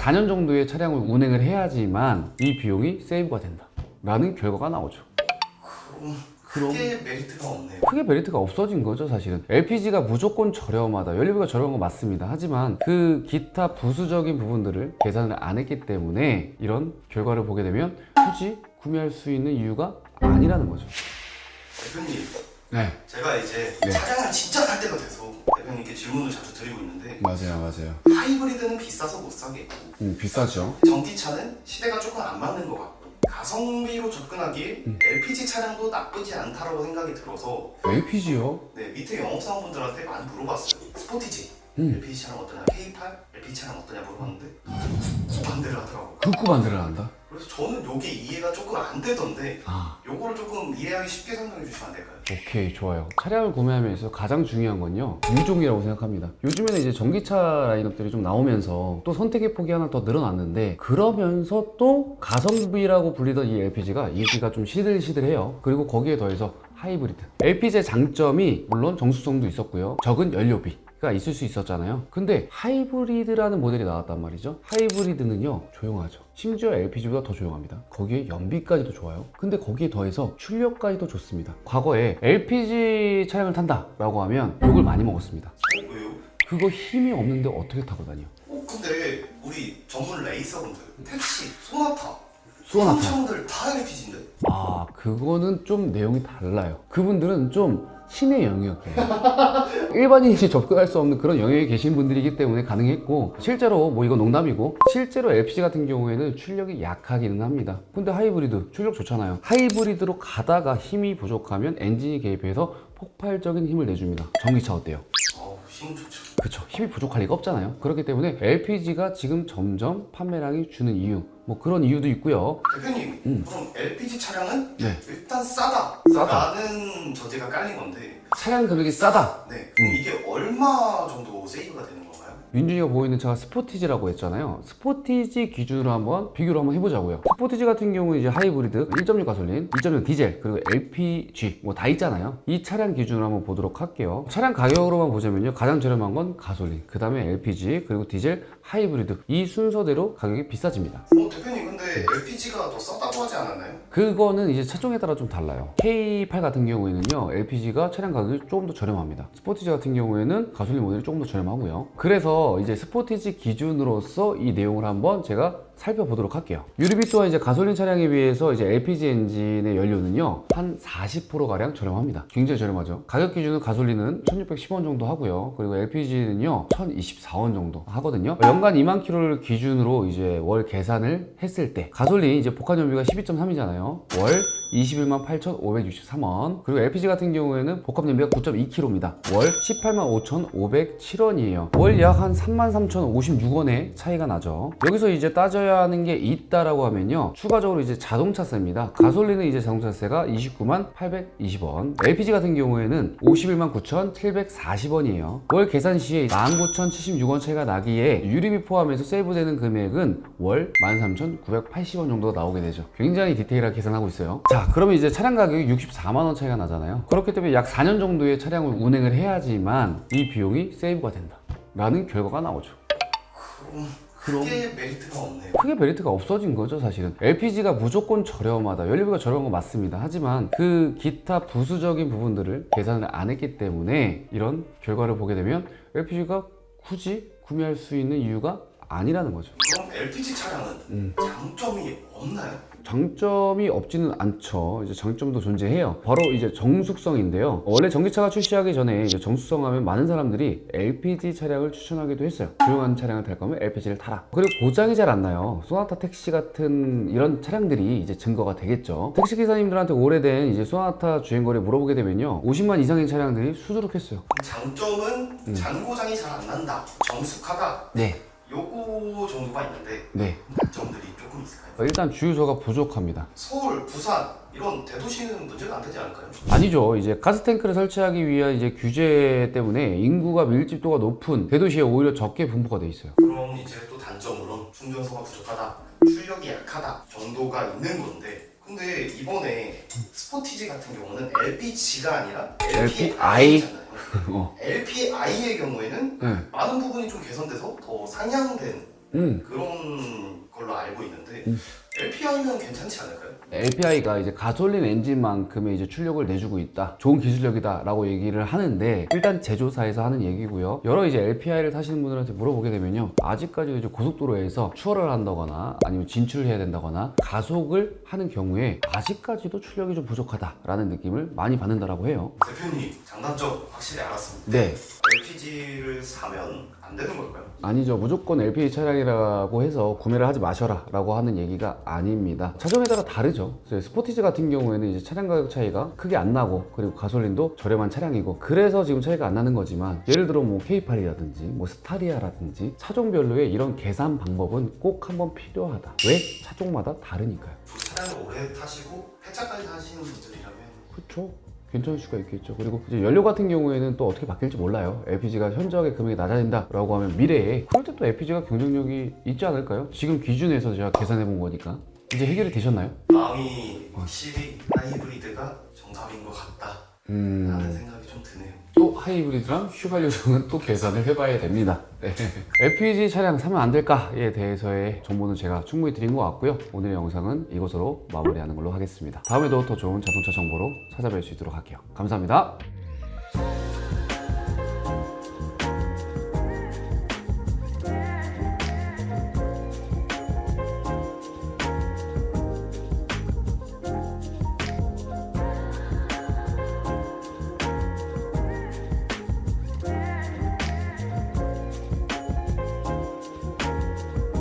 4년 정도의 차량을 운행을 해야지만 이 비용이 세이브가 된다 라는 결과가 나오죠. 크게 메리트가 없네요. 크게 메리트가 없어진 거죠. 사실은 LPG가 무조건 저렴하다, 연료비가 저렴한 건 맞습니다. 하지만 그 기타 부수적인 부분들을 계산을 안 했기 때문에 이런 결과를 보게 되면 굳이 구매할 수 있는 이유가 아니라는 거죠. 대표님, 네, 제가 이제 네. 차량을 진짜 살 때가 돼서 대표님께 질문을 자주 드리고 있는데 맞아요. 하이브리드는 비싸서 못 사겠고 비싸죠. 전기차는 시대가 조금 안 맞는 것 같고 가성비로 접근하기에 LPG 차량도 나쁘지 않다라고 생각이 들어서 LPG요? 네, 밑에 영업사원분들한테 많이 물어봤어요. 스포티지 LPG 차량 어떠냐, K8 LPG 차량 어떠냐 물어봤는데 꼭 반대를 하더라고요. 극구 반대를 한다? 그래서 저는 요게 이해가 조금 안 되던데 아, 요거를 조금 이해하기 쉽게 설명해 주시면 안 될까요? 오케이, 좋아요. 차량을 구매하면서 가장 중요한 건요, 유종이라고 생각합니다. 요즘에는 이제 전기차 라인업들이 좀 나오면서 또 선택의 폭이 하나 더 늘어났는데, 그러면서 또 가성비라고 불리던 이 LPG가 인기가 좀 시들시들해요. 그리고 거기에 더해서 하이브리드. LPG의 장점이 물론 정수성도 있었고요, 적은 연료비가 있을 수 있었잖아요. 근데 하이브리드라는 모델이 나왔단 말이죠. 하이브리드는요, 조용하죠. 심지어 LPG보다 더 조용합니다. 거기에 연비까지도 좋아요. 근데 거기에 더해서 출력까지도 좋습니다. 과거에 LPG 차량을 탄다 라고 하면 욕을 많이 먹었습니다. 왜요? 그거 힘이 없는데 어떻게 타고 다녀? 근데 우리 전문 레이서분들 택시, 소나타 소나타. 차량들 다 LPG인데 아, 그거는 좀 내용이 달라요. 그분들은 좀 신의 영역이에요. 일반인이 접근할 수 없는 그런 영역에 계신 분들이기 때문에 가능했고, 실제로 뭐 이건 농담이고, 실제로 LPG 같은 경우에는 출력이 약하기는 합니다. 근데 하이브리드 출력 좋잖아요. 하이브리드로 가다가 힘이 부족하면 엔진이 개입해서 폭발적인 힘을 내줍니다. 전기차 어때요? 힘 좋죠. 그쵸, 힘이 부족할 리가 없잖아요. 그렇기 때문에 LPG가 지금 점점 판매량이 주는 이유, 뭐 그런 이유도 있고요. 대표님, 그럼 LPG 차량은 네. 일단 싸다 라는 전제가 깔린 건데 차량 금액이 싸다. 네, 그럼 이게 얼마 정도 세이브가 되는 건가요? 윤준이가 보고 있는 차가 스포티지라고 했잖아요. 스포티지 기준으로 한번 비교를 한번 해보자고요. 스포티지 같은 경우는 이제 하이브리드, 1.6 가솔린, 2.0 디젤, 그리고 LPG 뭐 다 있잖아요. 이 차량 기준으로 한번 보도록 할게요. 차량 가격으로만 보자면요, 가장 저렴한 건 가솔린, 그 다음에 LPG, 그리고 디젤, 하이브리드, 이 순서대로 가격이 비싸집니다. 대표님, 근데 LPG가 더 싸다고 하지 않았나요? 그거는 이제 차종에 따라 좀 달라요. K8 같은 경우에는요, LPG가 차량 가격이 조금 더 저렴합니다. 스포티지 같은 경우에는 가솔린 모델이 조금 더 저렴하고요. 그래서 이제 스포티지 기준으로서 이 내용을 한번 제가 살펴보도록 할게요. 유류비 또한 이제 가솔린 차량에 비해서 이제 LPG 엔진의 연료는요, 한 40%가량 저렴합니다. 굉장히 저렴하죠. 가격 기준은 가솔린은 1610원 정도 하고요. 그리고 LPG는요, 1024원 정도 하거든요. 연간 2만 킬로를 기준으로 이제 월 계산을 했을 때, 가솔린 이제 복합 연비가 12.3이잖아요. 월 21만 8,563원. 그리고 LPG 같은 경우에는 복합 연비가 9.2km입니다. 월 18만 5,507원이에요. 월 약 한 33,056원의 차이가 나죠. 여기서 이제 따져야 하는 게 있다라고 하면요, 추가적으로 이제 자동차세입니다. 가솔린은 이제 자동차세가 29만 820원, LPG 같은 경우에는 51만 9,740원이에요. 월 계산 시에 19,076원 차이가 나기에 유류비 포함해서 세이브되는 금액은 월 13,980원 정도가 나오게 되죠. 굉장히 디테일하게 계산하고 있어요. 자, 그러면 이제 차량 가격이 64만원 차이가 나잖아요. 그렇기 때문에 약 4년 정도의 차량을 운행을 해야지만 이 비용이 세이브가 된다 라는 결과가 나오죠. 크게 메리트가 없네요. 크게 메리트가 없어진 거죠. 사실은 LPG가 무조건 저렴하다, 연료비가 저렴한 건 맞습니다. 하지만 그 기타 부수적인 부분들을 계산을 안 했기 때문에 이런 결과를 보게 되면 LPG가 굳이 구매할 수 있는 이유가 아니라는 거죠. 그럼 LPG 차량은 장점이 없나요? 장점이 없지는 않죠. 이제 장점도 존재해요. 바로 이제 정숙성인데요. 원래 전기차가 출시하기 전에 이제 정숙성 하면 많은 사람들이 LPG 차량을 추천하기도 했어요. 조용한 차량을 탈 거면 LPG를 타라. 그리고 고장이 잘 안 나요. 소나타 택시 같은 이런 차량들이 이제 증거가 되겠죠. 택시 기사님들한테 오래된 이제 소나타 주행거리 물어보게 되면요, 50만 이상의 차량들이 수두룩했어요. 장점은 잔고장이 잘 안 난다, 정숙하다, 네. 요거 정도가 있는데 네. 단점들이 조금 있을까요? 일단 주유소가 부족합니다. 서울, 부산 이런 대도시는 문제가 안 되지 않을까요? 아니죠. 이제 가스탱크를 설치하기 위한 이제 규제 때문에 인구가 밀집도가 높은 대도시에 오히려 적게 분포가 돼 있어요. 그럼 이제 또 단점으로 충전소가 부족하다, 출력이 약하다 정도가 있는 건데, 근데 이번에 스포티지 같은 경우는 LPG가 아니라 LPI잖아요. LPI의 경우에는 네. 많은 부분이 좀 개선돼서 더 상향된 그런 걸로 알고 있는데 LPI는 괜찮지 않을까요? LPI가 이제 가솔린 엔진만큼의 이제 출력을 내주고 있다. 좋은 기술력이다라고 얘기를 하는데 일단 제조사에서 하는 얘기고요. 여러 이제 LPI를 타시는 분들한테 물어보게 되면요. 아직까지도 이제 고속도로에서 추월을 한다거나 아니면 진출을 해야 된다거나 가속을 하는 경우에 아직까지도 출력이 좀 부족하다라는 느낌을 많이 받는다라고 해요. 대표님 장단점 확실히 알았습니다. 네. LPG를 사면 안 되는 걸까요? 아니죠. 무조건 LPG 차량이라고 해서 구매를 하지 마셔라 라고 하는 얘기가 아닙니다. 차종에 따라 다르죠. 스포티지 같은 경우에는 이제 차량 가격 차이가 크게 안 나고 그리고 가솔린도 저렴한 차량이고 그래서 지금 차이가 안 나는 거지만 예를 들어 뭐 K8이라든지 뭐 스타리아라든지 차종별로의 이런 계산 방법은 꼭 한번 필요하다. 왜? 차종마다 다르니까요. 두 차량을 오래 타시고 폐차까지 하시는 분들이라면 그렇죠. 괜찮을 수가 있겠죠. 그리고 이제 연료 같은 경우에는 또 어떻게 바뀔지 몰라요. LPG가 현저하게 금액이 낮아진다라고 하면 미래에 그럴 때 또 LPG가 경쟁력이 있지 않을까요? 지금 기준에서 제가 계산해 본 거니까. 이제 해결이 되셨나요? 마음이 확실히 하이브리드가 정답인 것 같다 라는 생각이 좀 드네요. 또 하이브리드랑 휘발유성은 또 계산을 해봐야 됩니다. 네. LPG 차량 사면 안 될까에 대해서의 정보는 제가 충분히 드린 것 같고요. 오늘의 영상은 이것으로 마무리하는 걸로 하겠습니다. 다음에도 더 좋은 자동차 정보로 찾아뵐 수 있도록 할게요. 감사합니다.